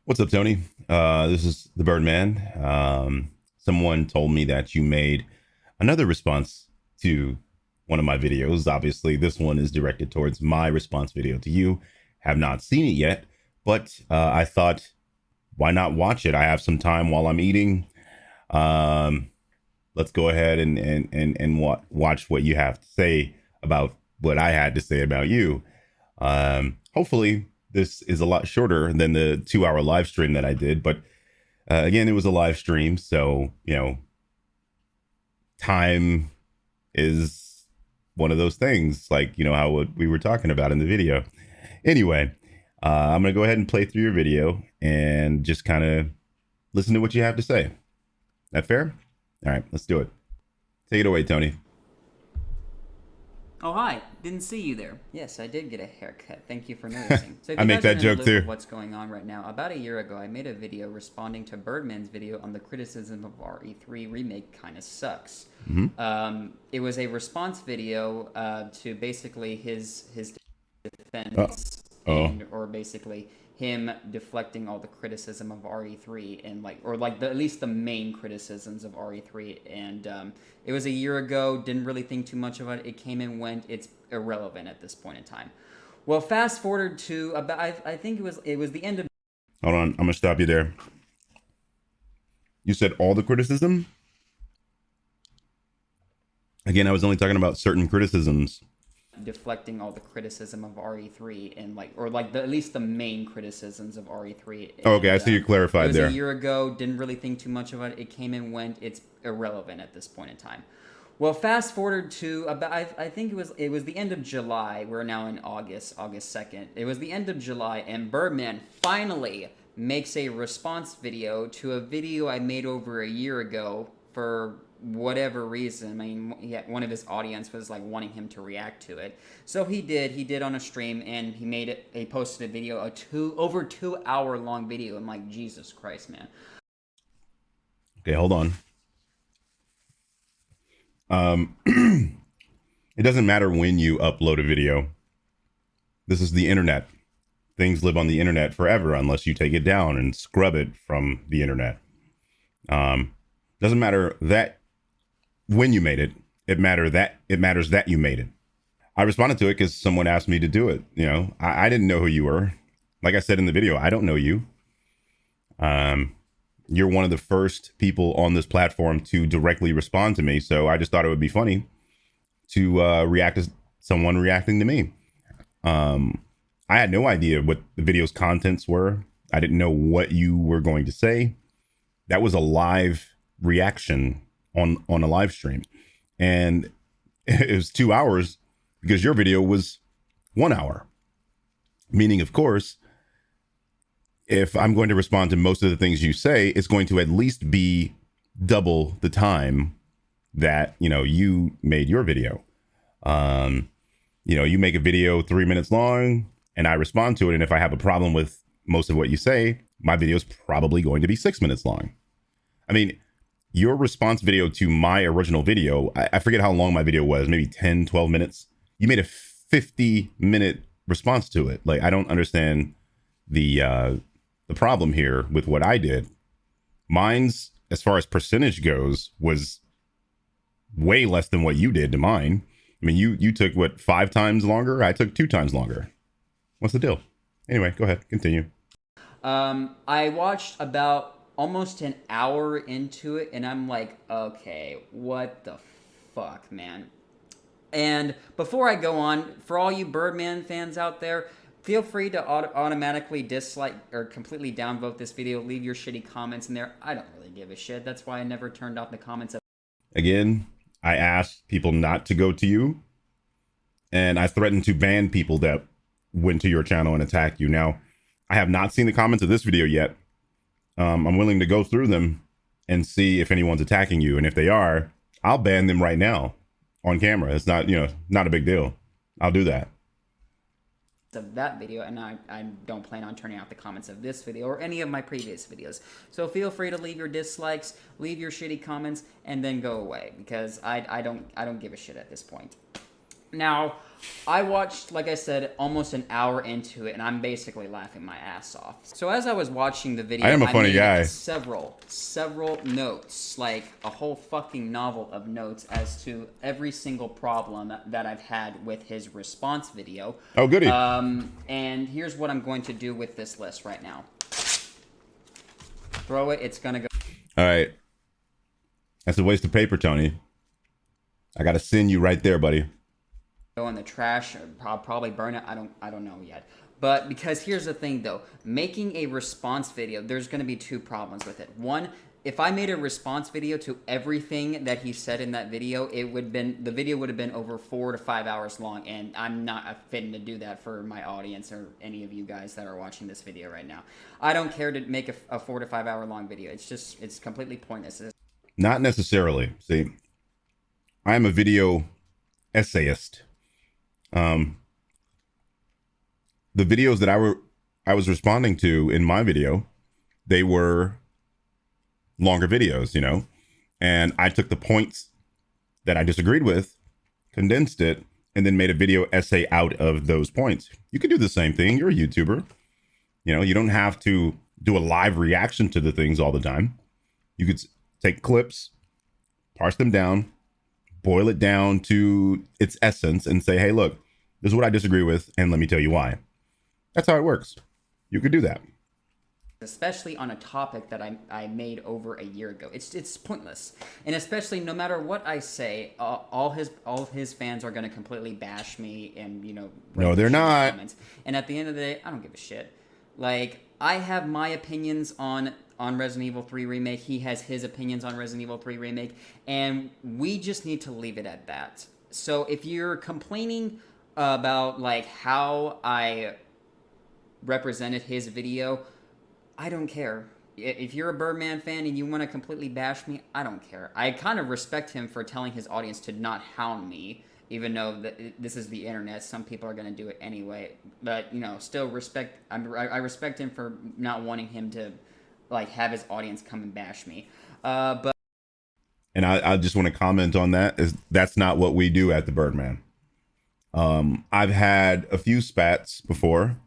What's up, Tony? This is the Birdman. Someone told me that you made another response to one of my videos. Obviously, this one is directed towards my response video to you. Have not seen it yet, but I thought, why not watch it? I have some time while I'm eating. Um, let's go ahead and watch what you have to say about what I had to say about you. Hopefully, this is a lot shorter than the 2 hour live stream that I did, but again, it was a live stream, so time is one of those things, like how what we were talking about in the video. Anyway, I'm gonna go ahead and play through your video and just kind of listen to what you have to say. That fair? All right, let's do it. Take it away, Tony. Oh, hi. Didn't see you there. Yes, I did get a haircut. Thank you for noticing. So if I you make guys are that in the joke loop of too. what's going on right now, about a year ago, I made a video responding to Birdman's video on the criticism of RE3 remake kinda sucks. It was a response video to basically his Uh defense oh. and or basically him deflecting all the criticism of RE3 and at least the main criticisms of RE3 and it was a year ago, didn't really think too much about it. It came and went. It's irrelevant at this point in time. Well, fast forward to about I think it was the end of Hold on, I'm gonna stop you there. You said all the criticism? Again, I was only talking about certain criticisms. deflecting all the criticism of RE3 and at least the main criticisms of RE3. Oh, okay, I And see you it clarified was a there. year ago, didn't really think too much about it. It came and went. It's irrelevant at this point in time. Well, fast forward to about I think it was the end of July. We're now in August 2nd. It was the end of July, and Birdman finally makes a response video to a video I made over a year ago for whatever reason. I mean, one of his audience was like wanting him to react to it, so he did. He did on a stream, and he made it. He posted a video, over 2 hour long video. I'm like, Jesus Christ, man. Okay, hold on. It doesn't matter when you upload a video. This is the internet. Things live on the internet forever unless you take it down and scrub it from the internet. Doesn't matter that when you made it. It matters that you made it. I responded to it because someone asked me to do it. I didn't know who you were. Like I said in the video, I don't know you. You're one of the first people on this platform to directly respond to me. So I just thought it would be funny to react to someone reacting to me. I had no idea what the video's contents were. I didn't know what you were going to say. That was a live reaction on a live stream. And it was 2 hours because your video was 1 hour. Meaning, of course, if I'm going to respond to most of the things you say, it's going to at least be double the time that, you made your video. You make a video 3 minutes long and I respond to it. And if I have a problem with most of what you say, my video is probably going to be 6 minutes long. I mean, your response video to my original video, I forget how long my video was, maybe 10, 12 minutes. You made a 50-minute response to it. Like, I don't understand the problem here with what I did. Mine's, as far as percentage goes, was way less than what you did to mine. I mean, you took what, 5 times longer? I took 2 times longer. What's the deal? Anyway, go ahead, continue. I watched about almost an hour into it, and I'm like, okay, what the fuck, man? And before I go on, for all you Birdman fans out there, feel free to automatically dislike or completely downvote this video. Leave your shitty comments in there. I don't really give a shit. That's why I never turned off the comments. Again, I asked people not to go to you, and I threatened to ban people that went to your channel and attacked you. Now, I have not seen the comments of this video yet. I'm willing to go through them and see if anyone's attacking you. And if they are, I'll ban them right now on camera. It's not, not a big deal. I'll do that. Of that video, and I don't plan on turning off the comments of this video or any of my previous videos. So feel free to leave your dislikes, leave your shitty comments, and then go away, because I don't give a shit at this point. Now, I watched, like I said, almost an hour into it, and I'm basically laughing my ass off. So as I was watching the I video, am a I funny made guy. several notes, like a whole fucking novel of notes as to every single problem that I've had with his response video. Oh, goody. And here's what I'm going to do with this list right now. Throw it, it's gonna go. All right. That's a waste of paper, Tony. I got to send you right there, buddy. Go in the trash. I'll probably burn it. I don't know yet. But because here's the thing though, making a response video, there's going to be two problems with it. One, if I made a response video to everything that he said in that video, the video would have been over 4 to 5 hours long, and I'm not fitting to do that for my audience or any of you guys that are watching this video right now. I don't care to make a 4 to 5 hour long video. It's completely pointless. Not necessarily. See, I am a video essayist. The videos that I was responding to in my video, they were longer videos, you know, and I took the points that I disagreed with, condensed it, and then made a video essay out of those points. You could do the same thing. You're a YouTuber. You know, you don't have to do a live reaction to the things all the time. You could take clips, parse them down, boil it down to its essence, and say, hey, look, this is what I disagree with, and let me tell you why. That's how it works. You could do that. Especially on a topic that I made over a year ago. It's pointless. And especially no matter what I say, all his fans are going to completely bash me and, you know, No, they're not. comments. And at the end of the day, I don't give a shit. Like, I have my opinions on Resident Evil 3 Remake. He has his opinions on Resident Evil 3 Remake. And we just need to leave it at that. So if you're complaining about, like, how I represented his video, I don't care. If you're a Birdman fan and you want to completely bash me, I don't care. I kind of respect him for telling his audience to not hound me, even though this is the internet. Some people are going to do it anyway. But, you know, still respect. I respect him for not wanting him to, like, have his audience come and bash me. And I just want to comment on that. That's not what we do at the Birdman. I've had a few spats before.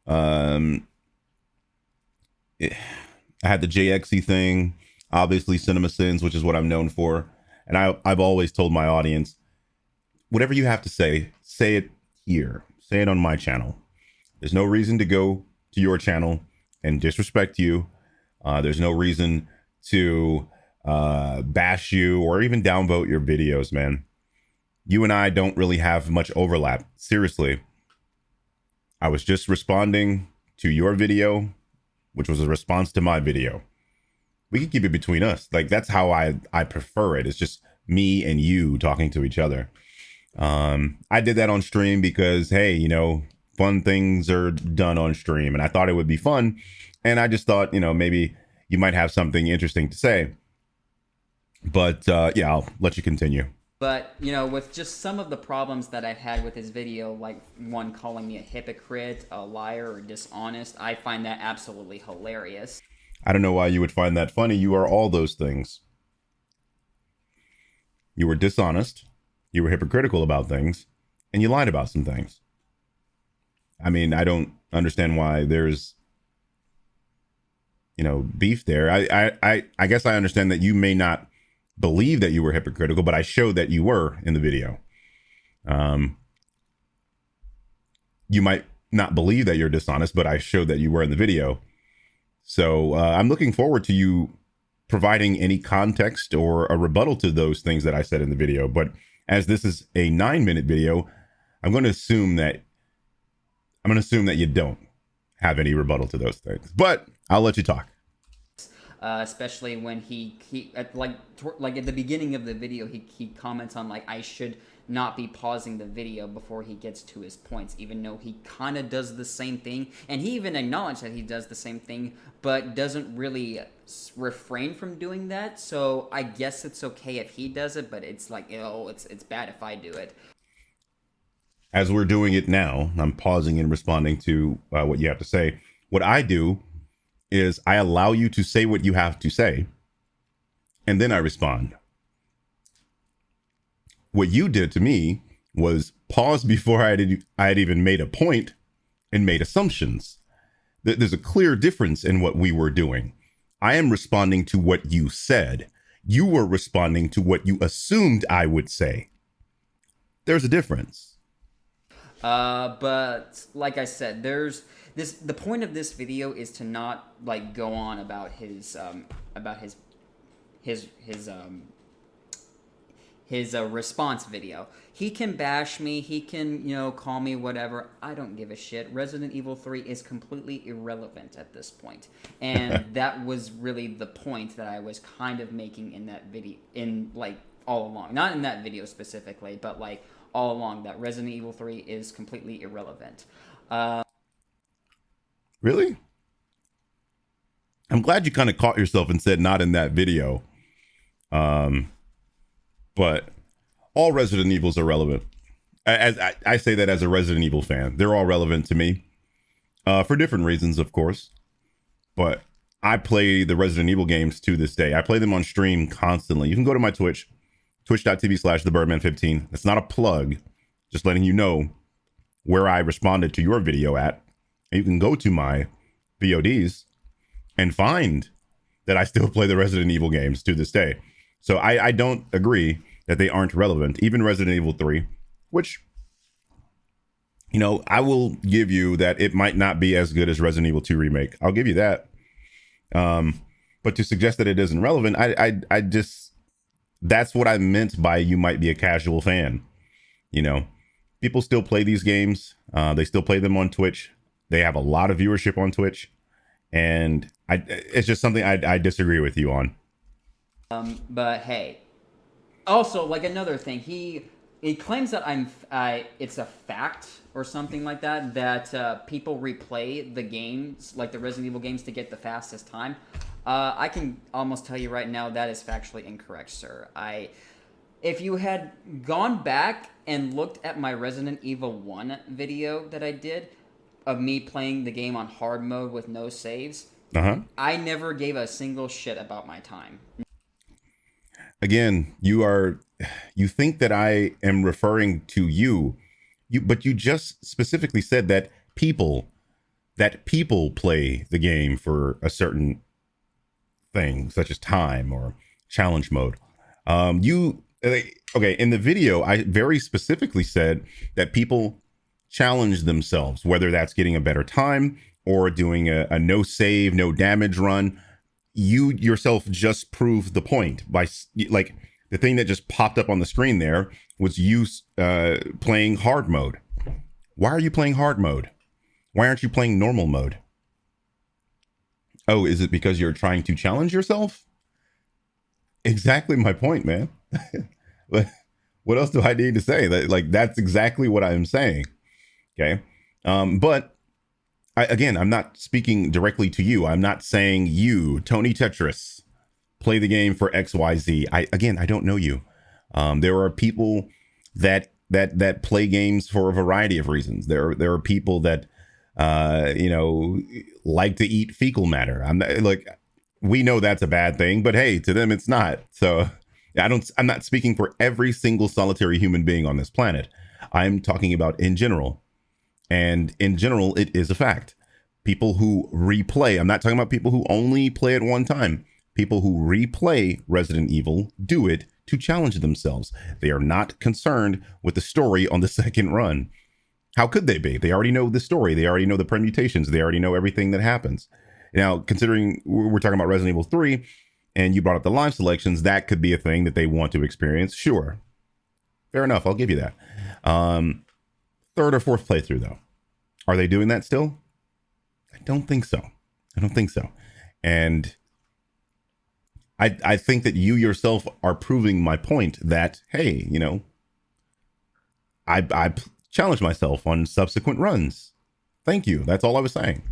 I had the JXE thing, obviously Cinema Sins, which is what I'm known for. And I've always told my audience, whatever you have to say it here. Say it on my channel. There's no reason to go to your channel and disrespect you. There's no reason to bash you or even downvote your videos, man. You and I don't really have much overlap. Seriously. I was just responding to your video, which was a response to my video. We can keep it between us. Like, that's how I prefer it. It's just me and you talking to each other. I did that on stream because, hey, you know, fun things are done on stream, and I thought it would be fun. And I just thought, you know, maybe you might have something interesting to say. But yeah, I'll let you continue. But, you know, with just some of the problems that I've had with his video, like one calling me a hypocrite, a liar, or dishonest, I find that absolutely hilarious. I don't know why you would find that funny. You are all those things. You were dishonest, you were hypocritical about things, and you lied about some things. I mean, I don't understand why there's, you know, beef there. I guess I understand that you may not believe that you were hypocritical, but I showed that you were in the video. You might not believe that you're dishonest, but I showed that you were in the video. So I'm looking forward to you providing any context or a rebuttal to those things that I said in the video. But as this is a 9-minute video, I'm going to assume that you don't have any rebuttal to those things. But I'll let you talk. Especially when he at the beginning of the video, he comments on, like, I should not be pausing the video before he gets to his points, even though he kind of does the same thing. And he even acknowledged that he does the same thing, but doesn't really refrain from doing that. So I guess it's okay if he does it, but it's like, oh, it's bad if I do it. As we're doing it now, I'm pausing and responding to what you have to say. What I do is I allow you to say what you have to say, and then I respond. What you did to me was pause before I had even made a point and made assumptions. There's a clear difference in what we were doing. I am responding to what you said. You were responding to what you assumed I would say. There's a difference. But like I said, there's this. The point of this video is to not like go on about his his response video. He can bash me. He can, call me whatever. I don't give a shit. Resident Evil 3 is completely irrelevant at this point. And that was really the point that I was kind of making in that video, all along. Not in that video specifically, but like all along, that Resident Evil 3 is completely irrelevant. Really? I'm glad you kind of caught yourself and said not in that video. But all Resident Evils are relevant. As I say that as a Resident Evil fan, they're all relevant to me, for different reasons, of course. But I play the Resident Evil games to this day. I play them on stream constantly. You can go to my Twitch, twitch.tv/thebirdman15. That's not a plug, just letting you know where I responded to your video at. And you can go to my VODs and find that I still play the Resident Evil games to this day. So I don't agree that they aren't relevant. Even Resident Evil 3, which, I will give you that it might not be as good as Resident Evil 2 Remake. I'll give you that. But to suggest that it isn't relevant, I just, that's what I meant by you might be a casual fan. People still play these games. They still play them on Twitch. They have a lot of viewership on Twitch. And it's just something I disagree with you on. But hey, also like another thing, he claims that it's a fact or something like that people replay the games, like the Resident Evil games, to get the fastest time. I can almost tell you right now that is factually incorrect, sir. If you had gone back and looked at my Resident Evil 1 video that I did of me playing the game on hard mode with no saves, I never gave a single shit about my time. Again, you think that I am referring to you, but you just specifically said that people play the game for a certain thing, such as time or challenge mode. Okay, in the video, I very specifically said that people challenge themselves, whether that's getting a better time or doing a no save, no damage run. You yourself just proved the point by, like, the thing that just popped up on the screen there was you playing hard mode. Why are you playing hard mode? Why aren't you playing normal mode? Oh, is it because you're trying to challenge yourself? Exactly my point, man. What else do I need to say? That's exactly what I'm saying. Okay. But I'm not speaking directly to you. I'm not saying you, Tony Tetris, play the game for XYZ. I don't know you. There are people that play games for a variety of reasons. There are people that like to eat fecal matter. We know that's a bad thing, but hey, to them it's not. So I'm not speaking for every single solitary human being on this planet. I'm talking about in general. And in general, it is a fact. People who replay, I'm not talking about people who only play it one time. People who replay Resident Evil do it to challenge themselves. They are not concerned with the story on the second run. How could they be? They already know the story. They already know the permutations. They already know everything that happens. Now, considering we're talking about Resident Evil 3, and you brought up the live selections, that could be a thing that they want to experience. Sure. Fair enough. I'll give you that. Third or fourth playthrough, though. Are they doing that still? I don't think so. And I think that you yourself are proving my point that, hey, I challenge myself on subsequent runs. Thank you. That's all I was saying.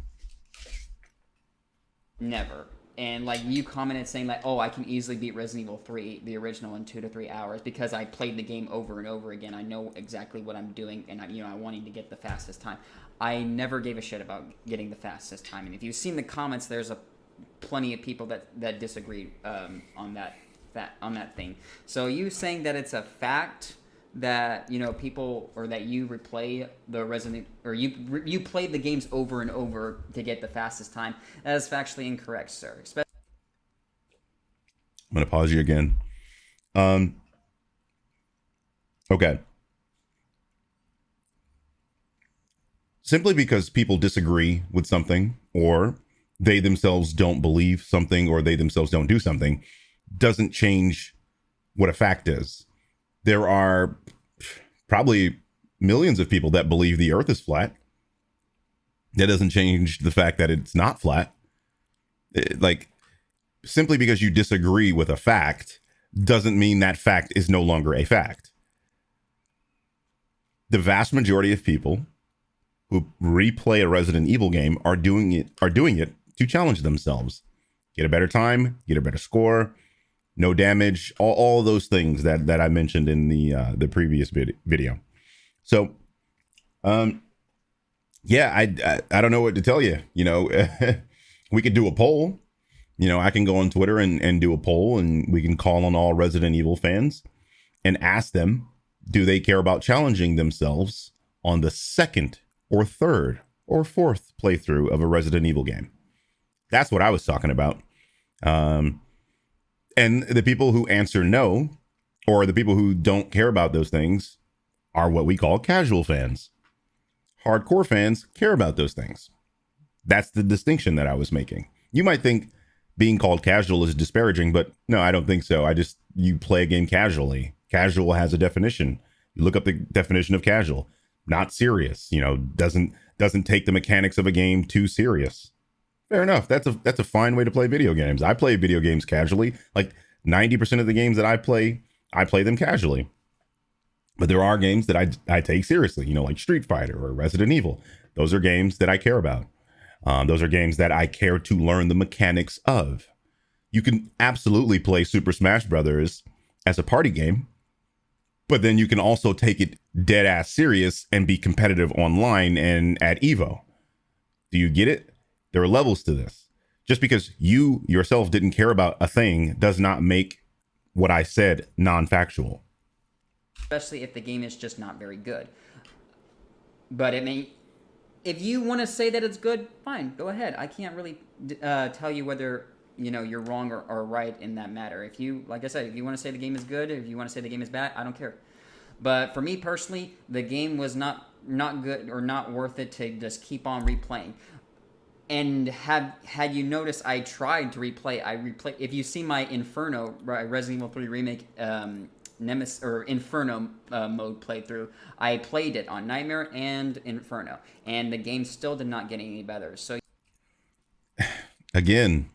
Never. And like you commented saying like, oh, I can easily beat Resident Evil 3, the original, in 2 to 3 hours because I played the game over and over again. I know exactly what I'm doing, and I wanted to get the fastest time. I never gave a shit about getting the fastest time. And if you've seen the comments, there's plenty of people that disagree on that thing. So you saying that it's a fact that people, or that you replay the Resident, or you played the games over and over to get the fastest time. That is factually incorrect, sir. I'm going to pause you again. Okay. Simply because people disagree with something, or they themselves don't believe something, or they themselves don't do something, doesn't change what a fact is. There are probably millions of people that believe the earth is flat. That doesn't change the fact that it's not flat. Like, simply because you disagree with a fact doesn't mean that fact is no longer a fact. The vast majority of people who replay a Resident Evil game are doing it to challenge themselves, get a better time, get a better score, no damage, all those things that I mentioned in the previous video. So, yeah, I don't know what to tell you. We could do a poll. I can go on Twitter and do a poll, and we can call on all Resident Evil fans and ask them, do they care about challenging themselves on the second or third or fourth playthrough of a Resident Evil game? That's what I was talking about. And the people who answer no, or the people who don't care about those things, are what we call casual fans. Hardcore fans care about those things. That's the distinction that I was making. You might think being called casual is disparaging, but no, I don't think so. You play a game casually. Casual has a definition. You look up the definition of casual. Not serious, doesn't take the mechanics of a game too serious. Fair enough. That's a fine way to play video games. I play video games casually. Like 90% of the games that I play them casually. But there are games that I take seriously, like Street Fighter or Resident Evil. Those are games that I care about. Those are games that I care to learn the mechanics of. You can absolutely play Super Smash Brothers as a party game, but then you can also take it dead ass serious and be competitive online and at Evo. Do you get it? There are levels to this. Just because you yourself didn't care about a thing does not make what I said non-factual. Especially if the game is just not very good. But if you want to say that it's good, fine, go ahead. I can't really tell you whether you're wrong or right in that matter. If you, like I said, if you want to say the game is good, if you want to say the game is bad, I don't care. But for me personally, the game was not good or not worth it to just keep on replaying. And had you noticed, I tried to replay. If you see my Inferno Resident Evil 3 remake Nemesis or Inferno mode playthrough, I played it on Nightmare and Inferno, and the game still did not get any better. So again,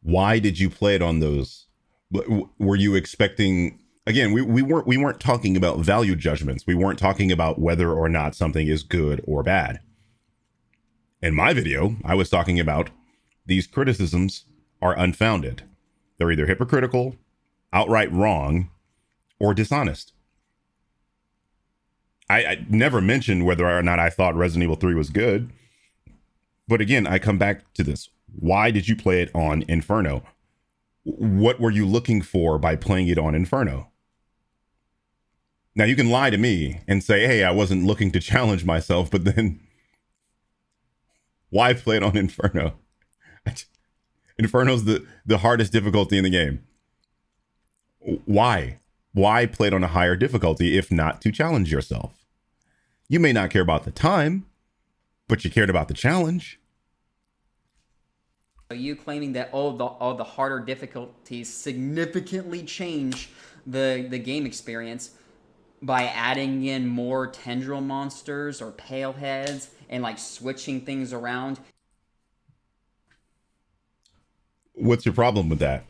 why did you play it on those? Were you expecting? Again, we weren't talking about value judgments. We weren't talking about whether or not something is good or bad. In my video, I was talking about these criticisms are unfounded. They're either hypocritical, outright wrong, or dishonest. I never mentioned whether or not I thought Resident Evil 3 was good. But again, I come back to this. Why did you play it on Inferno? What were you looking for by playing it on Inferno? Now, you can lie to me and say, hey, I wasn't looking to challenge myself, but then why play it on Inferno? Inferno's the hardest difficulty in the game. Why? Why play it on a higher difficulty if not to challenge yourself? You may not care about the time, but you cared about the challenge. Are you claiming that all the harder difficulties significantly change the game experience by adding in more tendril monsters or pale heads and like switching things around? What's your problem with that?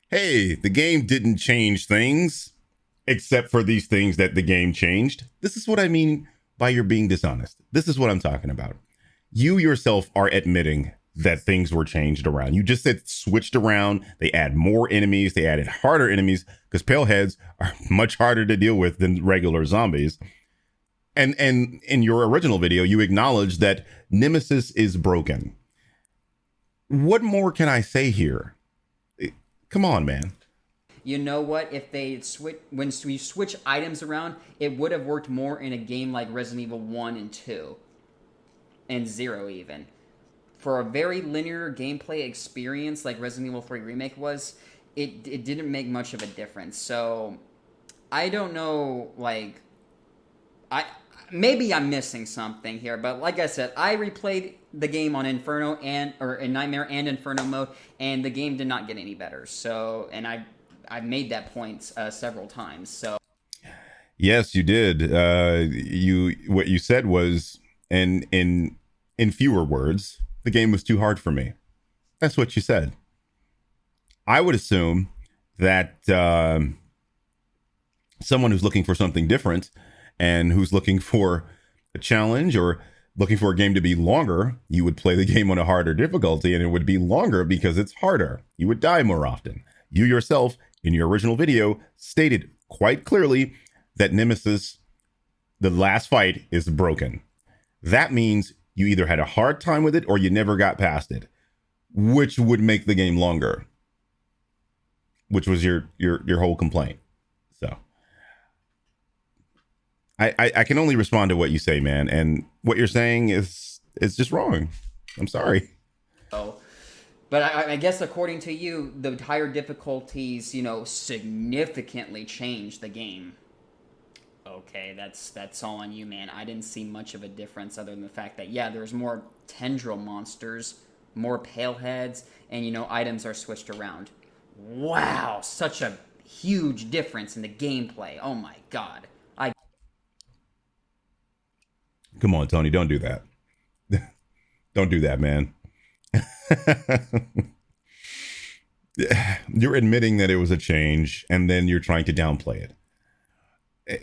Hey, the game didn't change things except for these things that the game changed. This is what I mean by you're being dishonest. This is what I'm talking about. You yourself are admitting that things were changed around. You just said switched around. They add more enemies. They added harder enemies because pale heads are much harder to deal with than regular zombies. And in your original video, you acknowledged that Nemesis is broken. What more can I say here? Come on, man. you know what? If they switch, when we switch items around, it would have worked more in a game like Resident Evil 1 and 2 and 0 even. For a very linear gameplay experience like Resident Evil 3 Remake was, it didn't make much of a difference. So I don't know, like, I maybe I'm missing something here, but like I said, I replayed the game on Inferno or in Nightmare and Inferno mode, and the game did not get any better. So, and I've made that point several times. So Yes, you did. You what you said was, in fewer words, the game was too hard for me. That's what you said. I would assume that someone who's looking for something different and who's looking for a challenge or looking for a game to be longer, you would play the game on a harder difficulty and it would be longer because it's harder. You would die more often. You yourself, in your original video, stated quite clearly that Nemesis, the last fight, is broken. That means you either had a hard time with it or you never got past it, which would make the game longer, which was your whole complaint. So I can only respond to what you say, man, and what you're saying is just wrong. I'm sorry. Oh, but I guess according to you, the higher difficulties, significantly changed the game. Okay, that's all on you, man. I didn't see much of a difference other than the fact that, yeah, there's more tendril monsters, more pale heads, and, items are switched around. Wow, such a huge difference in the gameplay. Oh my god. Come on, Tony, don't do that. Don't do that, man. You're admitting that it was a change, and then you're trying to downplay it.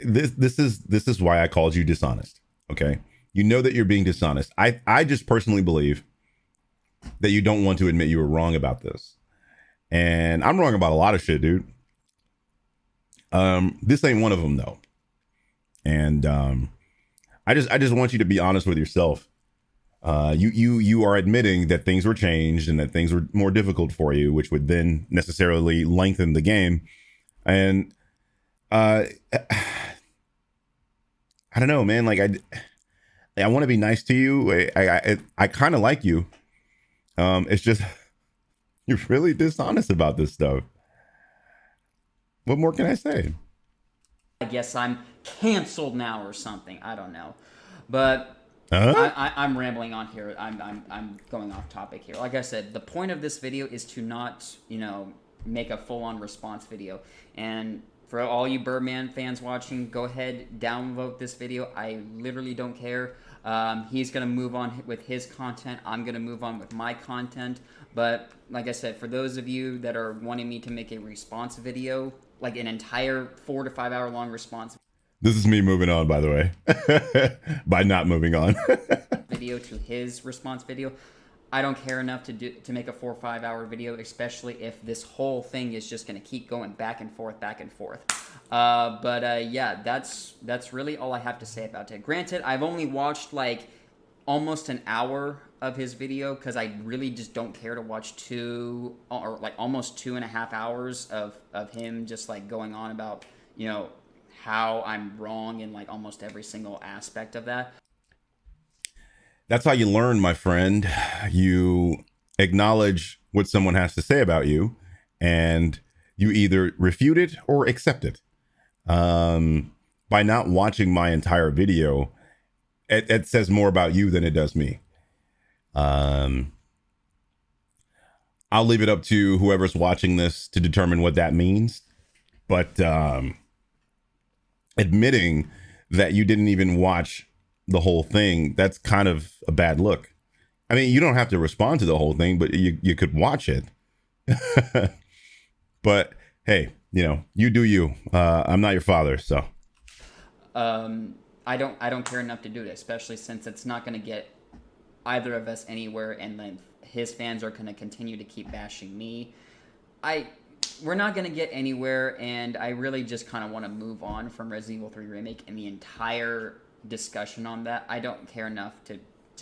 This is why I called you dishonest. Okay, you know that you're being dishonest. I just personally believe that you don't want to admit you were wrong about this, and I'm wrong about a lot of shit, dude. This ain't one of them though, and I just want you to be honest with yourself. You are admitting that things were changed and that things were more difficult for you, which would then necessarily lengthen the game. And I don't know, man. Like I want to be nice to you. I kind of like you. It's just you're really dishonest about this stuff. What more can I say? I guess I'm canceled now or something. I don't know, but I'm rambling on here. I'm going off topic here. Like I said, the point of this video is to not, make a full-on response video. And for all you Birdman fans watching, go ahead, downvote this video. I literally don't care. He's going to move on with his content. I'm going to move on with my content. But like I said, for those of you that are wanting me to make a response video, like an entire 4 to 5 hour long response. This is me moving on, by the way, by not moving on. Video to his response video. I don't care enough to make a 4 or 5 hour video, especially if this whole thing is just going to keep going back and forth, back and forth. Yeah, that's really all I have to say about it. Granted, I've only watched like almost an hour of his video because I really just don't care to watch almost 2.5 hours of him just like going on about, how I'm wrong in like almost every single aspect of that. That's how you learn, my friend. You acknowledge what someone has to say about you, and you either refute it or accept it. By not watching my entire video, it says more about you than it does me. I'll leave it up to whoever's watching this to determine what that means. But admitting that you didn't even watch the whole thing, that's kind of a bad look. I mean, you don't have to respond to the whole thing, but you could watch it. But hey, you do you. I'm not your father, so. I don't care enough to do it, especially since it's not going to get either of us anywhere, and then his fans are going to continue to keep bashing me. We're not going to get anywhere, and I really just kind of want to move on from Resident Evil 3 Remake and the entire discussion on that. I don't care enough to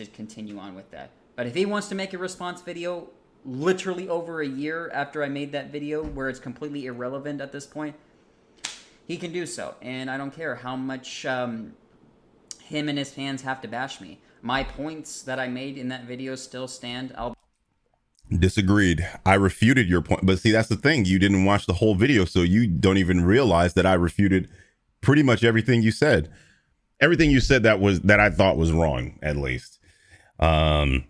continue on with that. But if he wants to make a response video, literally over a year after I made that video, where it's completely irrelevant at this point, he can do so. And I don't care how much him and his fans have to bash me. My points that I made in that video still stand. I'll Disagreed. I refuted your point. But see, that's the thing. You didn't watch the whole video, so you don't even realize that I refuted pretty much everything you said. Everything you said that I thought was wrong, at least. And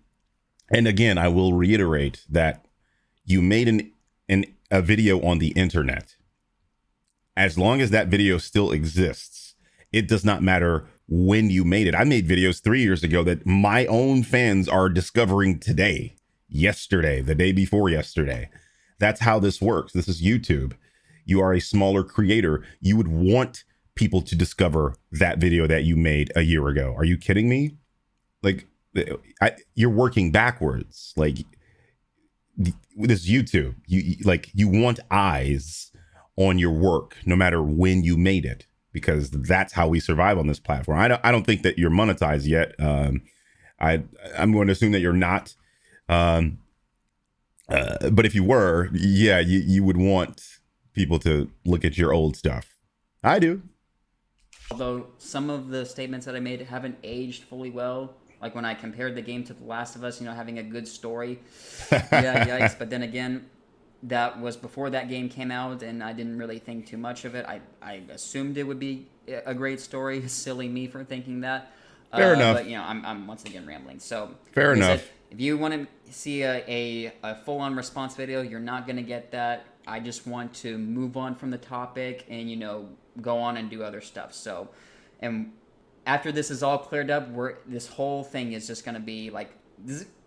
again, I will reiterate that you made a video on the internet. As long as that video still exists, it does not matter when you made it. I made videos 3 years ago that my own fans are discovering today, yesterday, the day before yesterday. That's how this works. This is YouTube. You are a smaller creator. You would want people to discover that video that you made a year ago. Are you kidding me? Like, you're working backwards. Like, this YouTube, you want eyes on your work no matter when you made it, because that's how we survive on this platform. I don't think that you're monetized yet. I'm going to assume that you're not. But if you were, yeah, you would want people to look at your old stuff. I do. Although some of the statements that I made haven't aged fully well, like when I compared the game to The Last of Us, having a good story. Yeah, yikes. But then again, that was before that game came out, and I didn't really think too much of it. I assumed it would be a great story. Silly me for thinking that. Fair enough. But I'm once again rambling. So fair enough. If you want to see a full-on response video, you're not going to get that. I just want to move on from the topic and go on and do other stuff. So, and after this is all cleared up, this whole thing is just going to be like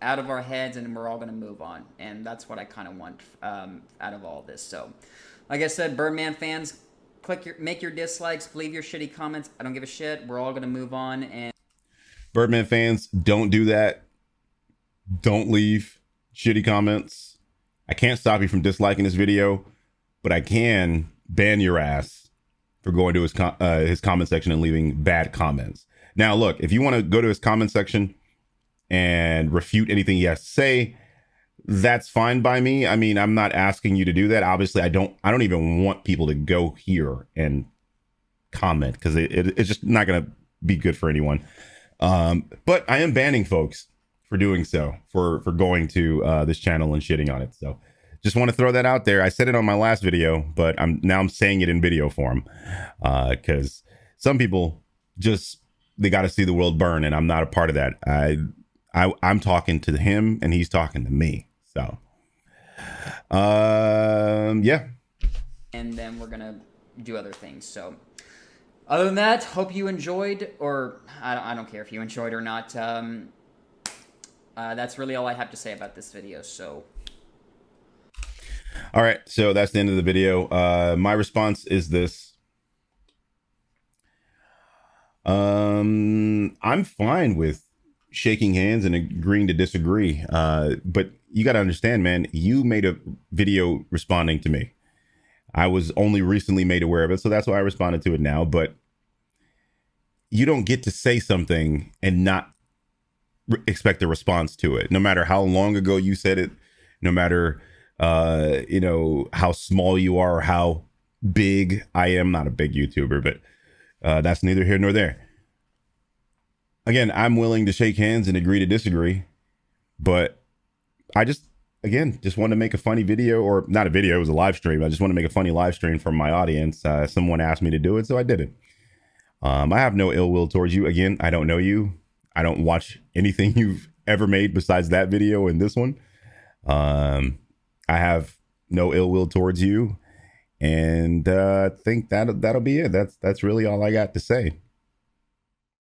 out of our heads, and we're all going to move on. And that's what I kind of want out of all this. So, like I said, Birdman fans, make your dislikes, leave your shitty comments. I don't give a shit. We're all going to move on. And Birdman fans, don't do that. Don't leave shitty comments. I can't stop you from disliking this video, but I can ban your ass for going to his comment section and leaving bad comments. Now, look, if you want to go to his comment section and refute anything he has to say, that's fine by me. I mean, I'm not asking you to do that. Obviously, I don't even want people to go here and comment, because it's just not going to be good for anyone. But I am banning folks for doing so, for going to this channel and shitting on it. So just want to throw that out there. I said it on my last video, but I'm saying it in video form, because some people they got to see the world burn, and I'm not a part of that. I'm talking to him and he's talking to me. So yeah. And then we're gonna do other things. So other than that, hope you enjoyed, or I don't care if you enjoyed or not. That's really all I have to say about this video. So all right, so that's the end of the video. My response is this. I'm fine with shaking hands and agreeing to disagree. But you got to understand, man, you made a video responding to me. I was only recently made aware of it, so that's why I responded to it now. But you don't get to say something and not expect a response to it, no matter how long ago you said it, no matter how small you are or how big I am. Not a big YouTuber, but that's neither here nor there. Again, I'm willing to shake hands and agree to disagree, but I just want to make a funny video, or not a video, it was a live stream. I just want to make a funny live stream for my audience. Someone asked me to do it, so I did it. I have no ill will towards you. Again, I don't know you. I don't watch anything you've ever made besides that video and this one. I have no ill will towards you, and I think that'll be it. That's really all I got to say.